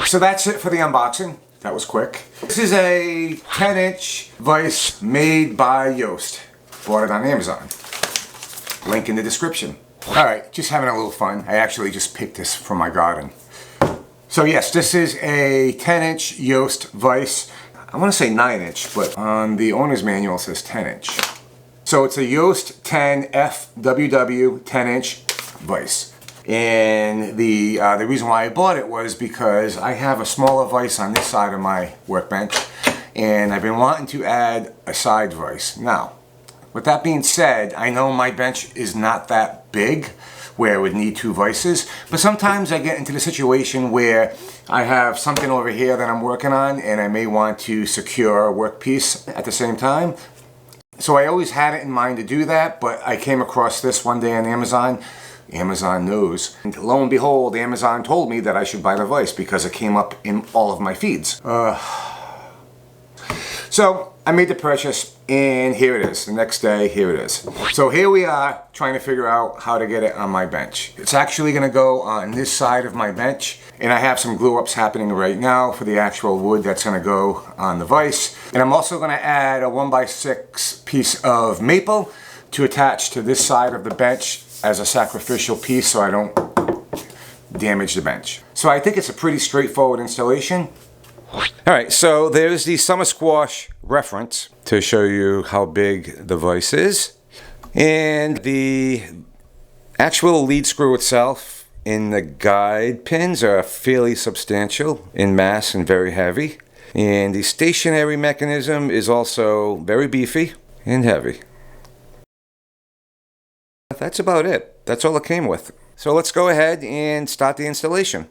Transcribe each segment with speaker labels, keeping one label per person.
Speaker 1: So that's it for the unboxing. That was quick. This is a 10-inch vise made by Yost. Bought it on Amazon. Link in the description. Alright, just having a little fun. I actually just picked this from my garden. So yes, this is a 10-inch Yost vise. I want to say 9-inch, but on the owner's manual it says 10-inch. So it's a Yost 10 F9WW 10-inch vise. And the reason why I bought it was because I have a smaller vise on this side of my workbench, and I've been wanting to add a side vise. Now, with that being said, I know my bench is not that big where it would need two vices, but sometimes I get into the situation where I have something over here that I'm working on and I may want to secure a workpiece at the same time. So I always had it in mind to do that, but I came across this one day on Amazon. Amazon knows. And lo and behold, Amazon told me that I should buy the vise because it came up in all of my feeds. So I made the purchase, and here it is. The next day, here it is. So here we are trying to figure out how to get it on my bench. It's actually going to go on this side of my bench, and I have some glue ups happening right now for the actual wood that's going to go on the vise. And I'm also going to add a 1x6 piece of maple to attach to this side of the bench as a sacrificial piece so I don't damage the bench. So I think it's a pretty straightforward installation. Alright, so there's the summer squash reference to show you how big the vise is. And the actual lead screw itself and the guide pins are fairly substantial in mass and very heavy. And the stationary mechanism is also very beefy and heavy. That's about it. That's all it came with. So let's go ahead and start the installation.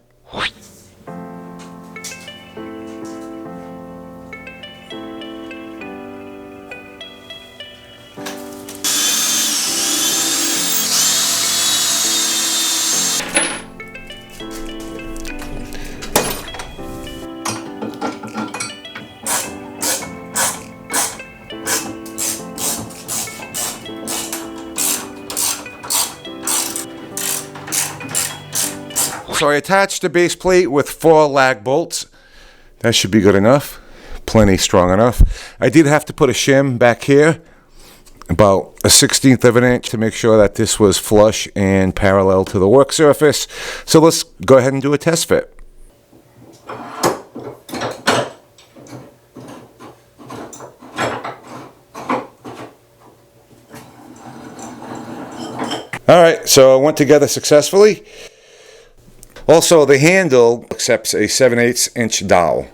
Speaker 1: So I attached the base plate with 4 lag bolts. That should be good enough. Plenty strong enough. I did have to put a shim back here, about a 1/16 of an inch, to make sure that this was flush and parallel to the work surface. So let's go ahead and do a test fit. Alright, so it went together successfully. Also, the handle accepts a 7/8 inch dowel.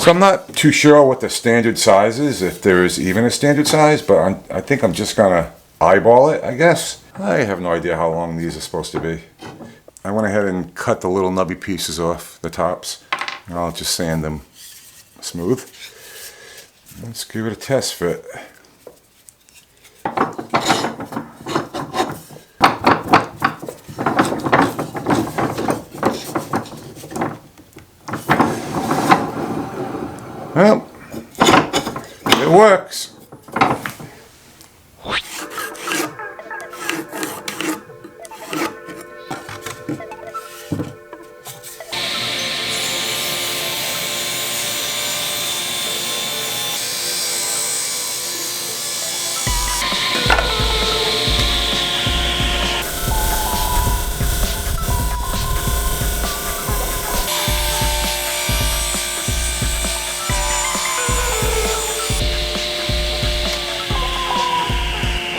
Speaker 1: So I'm not too sure what the standard size is, if there is even a standard size, but I think I'm just gonna eyeball it, I guess. I have no idea how long these are supposed to be. I went ahead and cut the little nubby pieces off the tops, and I'll just sand them smooth. Let's give it a test fit. Well, it works.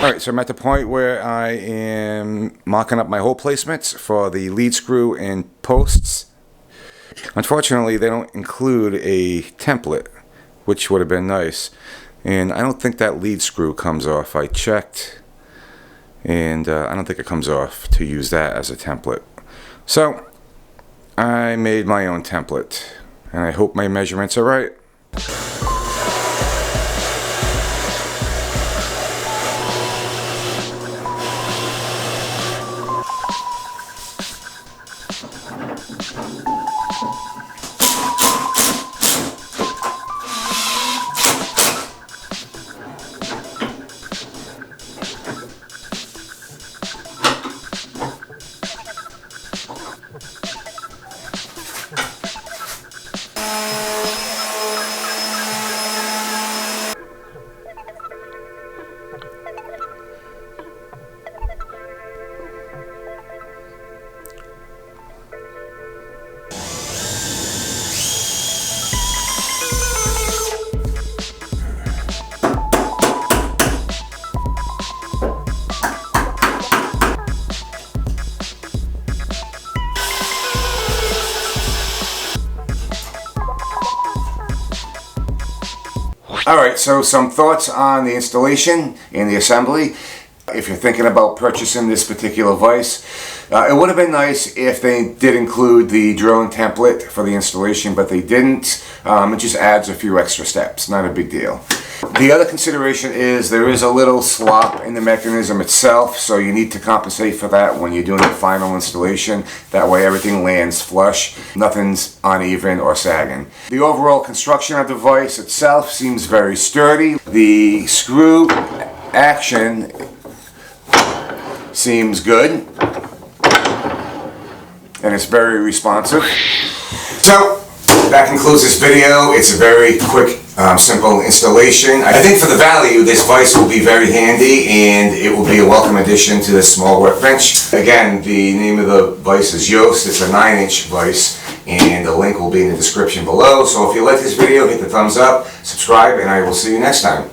Speaker 1: Alright, so I'm at the point where I am mocking up my hole placements for the lead screw and posts. Unfortunately, they don't include a template, which would have been nice. And I don't think that lead screw comes off. I checked, and I don't think it comes off to use that as a template. So, I made my own template, and I hope my measurements are right. Alright, so some thoughts on the installation and the assembly. If you're thinking about purchasing this particular vise, it would have been nice if they did include the drilling template for the installation, but they didn't. It just adds a few extra steps, not a big deal. The other consideration is there is a little slop in the mechanism itself, so you need to compensate for that when you're doing the final installation. That way everything lands flush, nothing's uneven or sagging. The overall construction of the vise itself seems very sturdy. The screw action seems good, and it's very responsive. So that concludes this video. It's a very quick, simple installation. I think for the value, this vise will be very handy, and it will be a welcome addition to this small workbench. Again, the name of the vise is Yost. It's a 9-inch vise, and the link will be in the description below. So if you like this video, hit the thumbs up, subscribe, and I will see you next time.